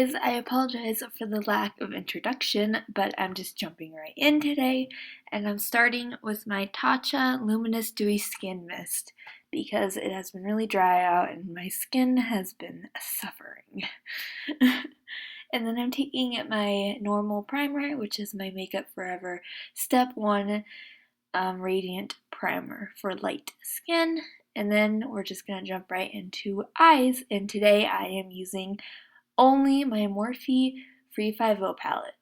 guys, I apologize for the lack of introduction, but I'm just jumping right in today, and I'm starting with my Tatcha Luminous Dewy Skin Mist because it has been really dry out and my skin has been suffering. And then I'm taking my normal primer, which is my Makeup Forever Step 1 Radiant Primer for light skin. And then we're just going to jump right into eyes, and today I am using only my Morphe 350 palette.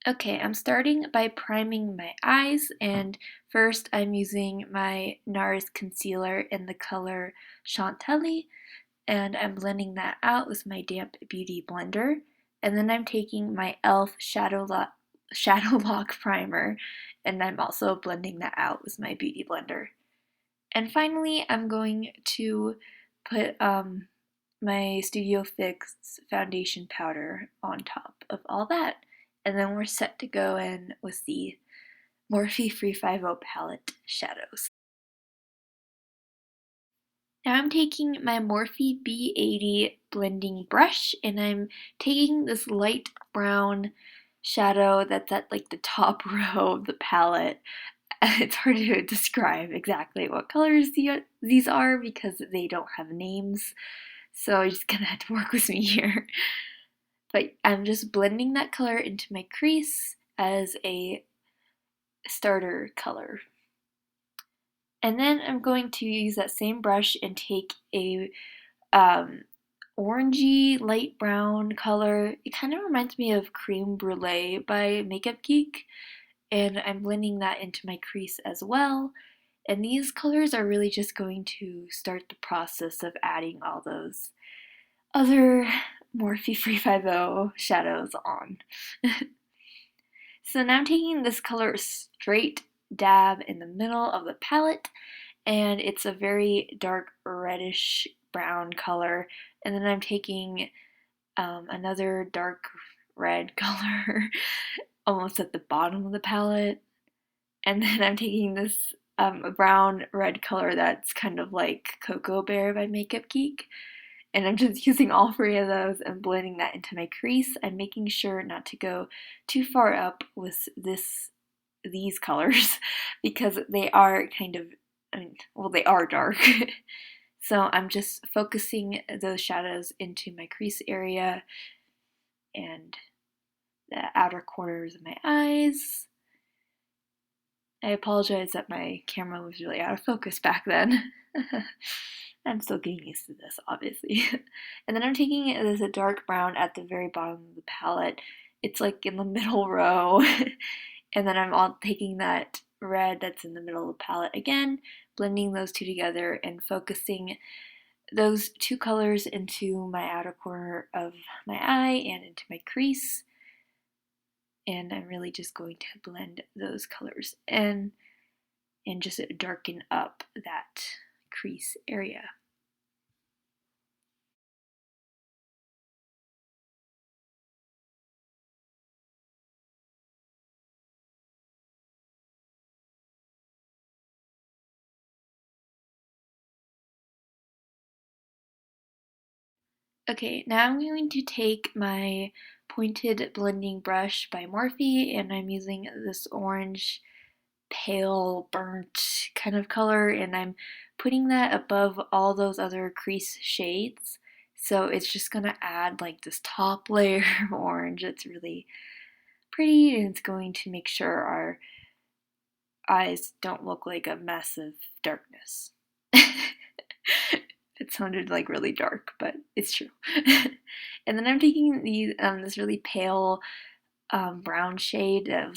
Okay, I'm starting by priming my eyes, and first I'm using my Nars concealer in the color Chantilly, and I'm blending that out with my damp beauty blender. And then I'm taking my e.l.f. Shadow Lock primer, and I'm also blending that out with my beauty blender. And finally, I'm going to put my Studio Fix foundation powder on top of all that. And then we're set to go in with the Morphe 350 palette shadows. Now I'm taking my Morphe B80 blending brush, and I'm taking this light brown shadow that's at like the top row of the palette. It's hard to describe exactly what colors these are because they don't have names, so you're just gonna have to work with me here. But I'm just blending that color into my crease as a starter color. And then I'm going to use that same brush and take a orangey light brown color. It kind of reminds me of Creme Brulee by Makeup Geek, and I'm blending that into my crease as well. And these colors are really just going to start the process of adding all those other Morphe 350 shadows on. So now I'm taking this color straight dab in the middle of the palette, and it's a very dark reddish brown color. And then I'm taking another dark red color almost at the bottom of the palette. And then I'm taking this brown red color that's kind of like Cocoa Bear by Makeup Geek. And I'm just using all three of those and blending that into my crease. I'm making sure not to go too far up with these colors because they are kind of, they are dark. So I'm just focusing those shadows into my crease area and the outer corners of my eyes. I apologize that my camera was really out of focus back then. I'm still getting used to this, obviously. And then I'm taking it as a dark brown at the very bottom of the palette. It's like in the middle row. And then I'm all taking that red that's in the middle of the palette again, blending those two together and focusing those two colors into my outer corner of my eye and into my crease. And I'm really just going to blend those colors in and just darken up that crease area. Okay, now I'm going to take my pointed blending brush by Morphe, and I'm using this orange pale burnt kind of color, and I'm putting that above all those other crease shades. So it's just gonna add like this top layer of orange. It's really pretty, and it's going to make sure our eyes don't look like a mess of darkness. It sounded like really dark, but it's true. And then I'm taking this really pale brown shade that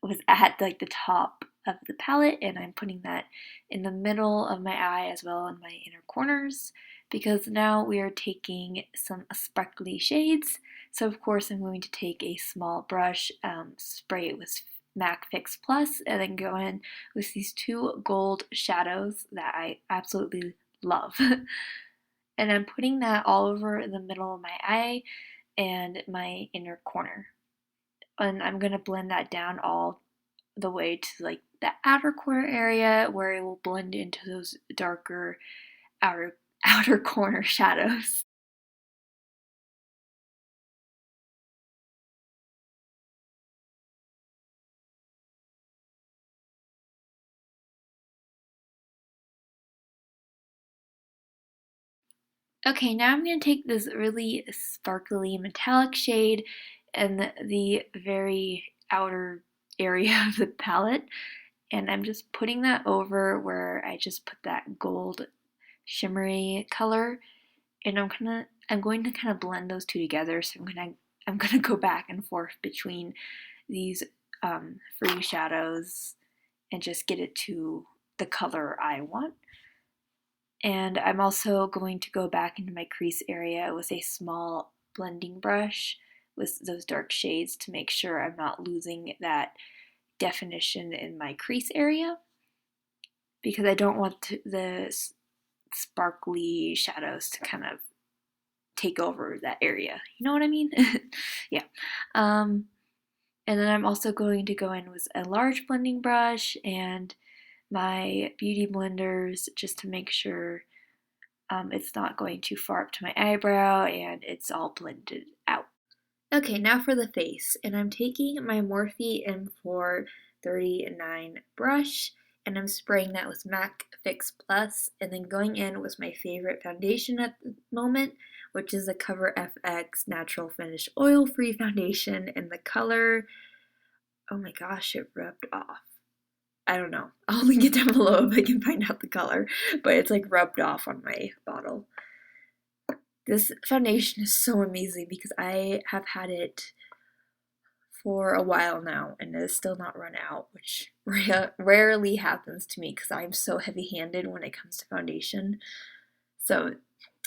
was at like the top of the palette, and I'm putting that in the middle of my eye as well in my inner corners, because now we are taking some sparkly shades. So of course I'm going to take a small brush, spray it with MAC Fix Plus, and then go in with these two gold shadows that I absolutely love. And I'm putting that all over the middle of my eye and my inner corner. And I'm going to blend that down all the way to like the outer corner area where it will blend into those darker outer corner shadows. Okay, now I'm going to take this really sparkly metallic shade in the very outer area of the palette, and I'm just putting that over where I just put that gold shimmery color, and I'm going to kind of blend those two together. So I'm gonna go back and forth between these free shadows and just get it to the color I want. And I'm also going to go back into my crease area with a small blending brush with those dark shades to make sure I'm not losing that definition in my crease area, because I don't want the sparkly shadows to kind of take over that area. You know what I mean? Yeah. And then I'm also going to go in with a large blending brush and my beauty blenders just to make sure it's not going too far up to my eyebrow and it's all blended out. Okay, now for the face, and I'm taking my Morphe M439 brush and I'm spraying that with MAC Fix Plus and then going in with my favorite foundation at the moment, which is the Cover FX Natural Finish Oil-Free Foundation, and the color, oh my gosh, it rubbed off. I don't know. I'll link it down below if I can find out the color, but it's like rubbed off on my bottle. This foundation is so amazing because I have had it for a while now and it has still not run out, which rarely happens to me because I'm so heavy-handed when it comes to foundation. So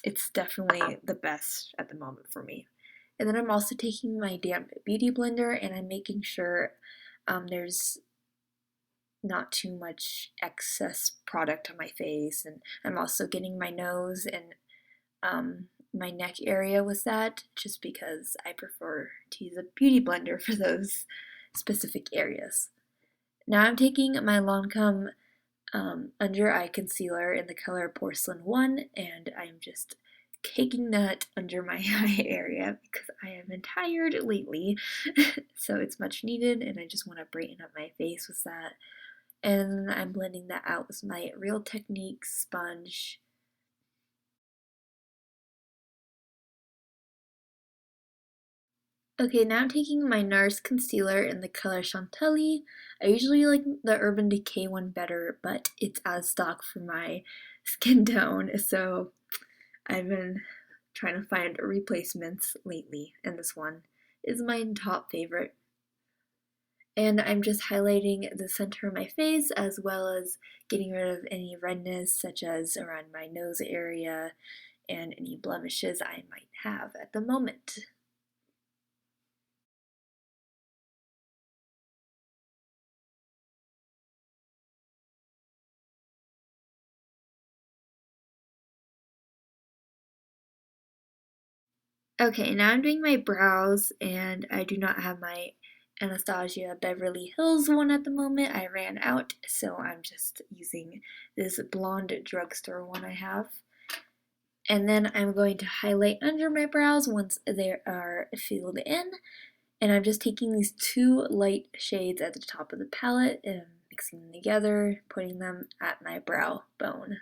it's definitely the best at the moment for me. And then I'm also taking my damp beauty blender and I'm making sure there's not too much excess product on my face, and I'm also getting my nose and my neck area with that just because I prefer to use a beauty blender for those specific areas. Now I'm taking my Lancôme under eye concealer in the color Porcelaine 1 and I'm just caking that under my eye area because I have been tired lately. So it's much needed and I just want to brighten up my face with that. And I'm blending that out with my Real Techniques sponge. Okay, now I'm taking my Nars concealer in the color Chantilly. I usually like the Urban Decay one better, but it's out of stock for my skin tone, so I've been trying to find replacements lately, and this one is my top favorite. And I'm just highlighting the center of my face as well as getting rid of any redness such as around my nose area and any blemishes I might have at the moment. Okay, now I'm doing my brows and I do not have my Anastasia Beverly Hills one at the moment. I ran out, so I'm just using this blonde drugstore one I have. And then I'm going to highlight under my brows once they are filled in. And I'm just taking these two light shades at the top of the palette and mixing them together, putting them at my brow bone.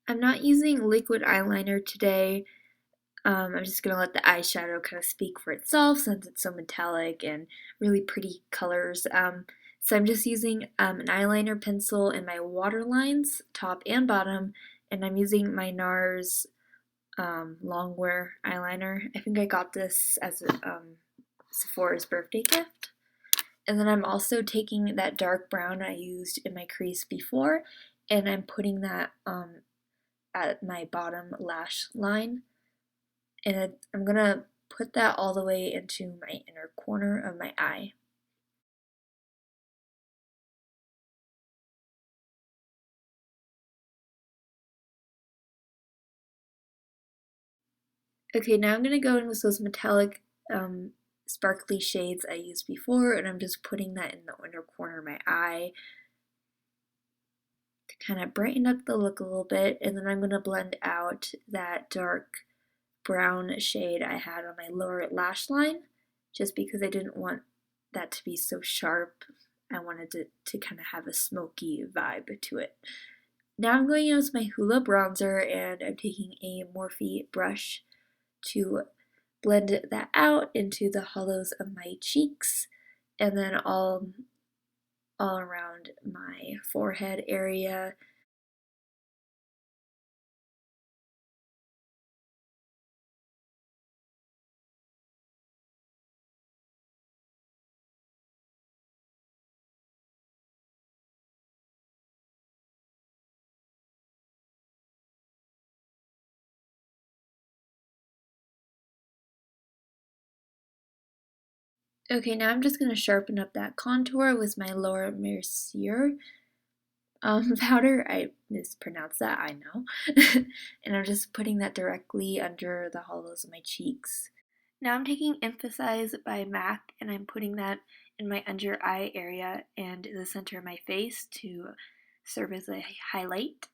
I'm not using liquid eyeliner today. I'm just going to let the eyeshadow kind of speak for itself since it's so metallic and really pretty colors. So I'm just using an eyeliner pencil in my waterlines, top and bottom, and I'm using my Nars Longwear eyeliner. I think I got this as a Sephora's birthday gift. And then I'm also taking that dark brown I used in my crease before, and I'm putting that at my bottom lash line. And I'm gonna put that all the way into my inner corner of my eye. Okay, now I'm gonna go in with those metallic sparkly shades I used before, and I'm just putting that in the inner corner of my eye to kind of brighten up the look a little bit, and then I'm going to blend out that dark brown shade I had on my lower lash line, just because I didn't want that to be so sharp. I wanted it to kind of have a smoky vibe to it. Now I'm going in with my Hoola bronzer, and I'm taking a Morphe brush to blend that out into the hollows of my cheeks, and then all around my forehead area. Okay, now I'm just going to sharpen up that contour with my lower Mercier powder. I mispronounced that, I know. And I'm just putting that directly under the hollows of my cheeks. Now I'm taking Emphasize by MAC, and I'm putting that in my under eye area and the center of my face to serve as a highlight.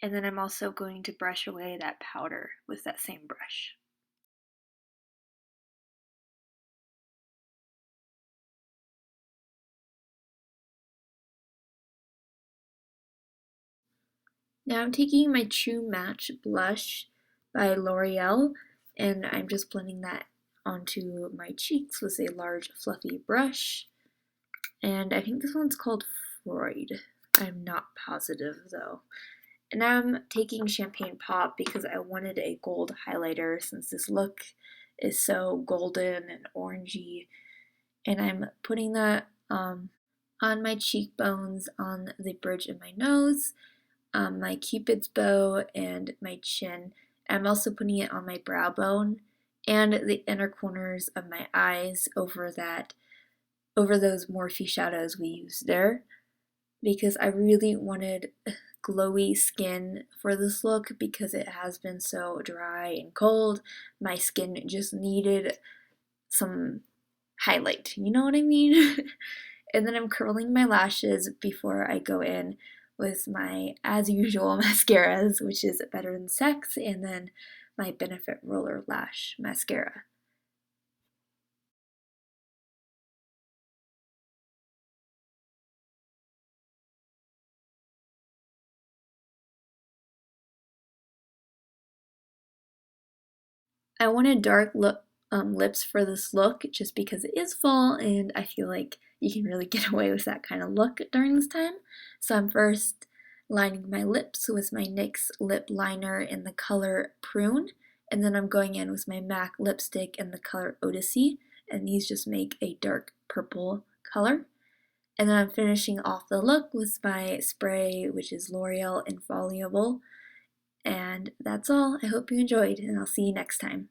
And then I'm also going to brush away that powder with that same brush. Now I'm taking my True Match blush by L'Oreal, and I'm just blending that onto my cheeks with a large fluffy brush. And I think this one's called Freud. I'm not positive though. And now I'm taking Champagne Pop because I wanted a gold highlighter since this look is so golden and orangey. And I'm putting that on my cheekbones, on the bridge of my nose, my cupid's bow, and my chin. I'm also putting it on my brow bone and the inner corners of my eyes over those Morphe shadows we used there, because I really wanted glowy skin for this look because it has been so dry and cold. My skin just needed some highlight, you know what I mean? And then I'm curling my lashes before I go in with my, as usual, mascaras, which is Better Than Sex, and then my Benefit Roller Lash Mascara. I wanted dark lips for this look just because it is fall and I feel like you can really get away with that kind of look during this time. So I'm first lining my lips with my NYX lip liner in the color Prune, and then I'm going in with my MAC lipstick in the color Odyssey, and these just make a dark purple color. And then I'm finishing off the look with my spray, which is L'Oreal Infallible. And that's all. I hope you enjoyed, and I'll see you next time.